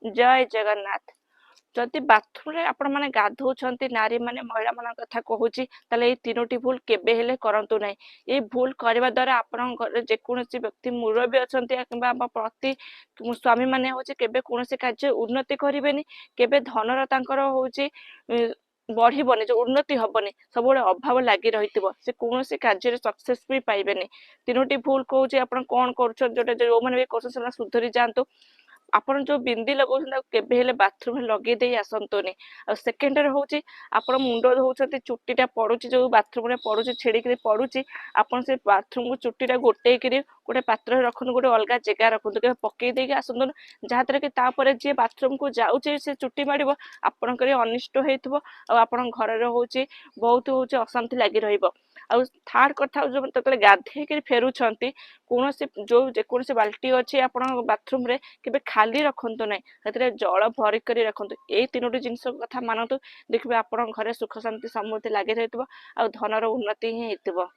जय जगन्नाथ। जदि बाथरूम रे आपण माने गाधौछंती नारी माने महिला मान कथा कहूची ताले ए तीनोटी भूल केबे हेले करंतु नै। ए भूल करबा द्वारा आपण घर जे कोनोसी व्यक्ति मुरबी अछंती किबा आप प्रति स्वामी माने होची केबे कोनोसी कार्य उन्नति करिवेनी केबे धनर तांकर होची बढ़िबनी जो उन्नति हबनी सब अभाव लागि रहितबो से कोनोसी कार्य सक्सेस भी पाइबेनी। तीनोटी भूल कहूची आपण कोन करछ जोटा जो माने भी करछ से सुधरी जांतु। आपण जो बिंदी लगाउछन केबे हेले बाथरूम लगे देई आसंतोनी। आ सेकंड रे होची आपण मुंडो धोउछती चुट्टीटा पडुची जो बाथरूम रे पडुची छेड़ी पडुची आपण से बाथरूम को चुट्टीटा गोटे करी गोटे पात्र रखनु गोटे अलगा जगह रखनु के पकई देके आसंतोन जहा तरे के तापर जे बाथरूम को जाउचे से चुट्टी माडिबो आपण करे अनिष्ट हेतबो आ आपण घर रे होची बहुत होची अशांति लागि रहिबो। आ थर्ड कथा जो ततले गाधे के फेरुछंती कोनोसी जो जे कोनोसी बाल्टी अछि आपण बाथरूम रे केबे खाली रखंतु नै सेतरे जल भरी करी रखंतु। ए तीनोटी जिंस कथा मानतु देखबे आपण घरे सुख शांति समृद्धि लागि रहितबो आ धनर उन्नति ही हेतबो।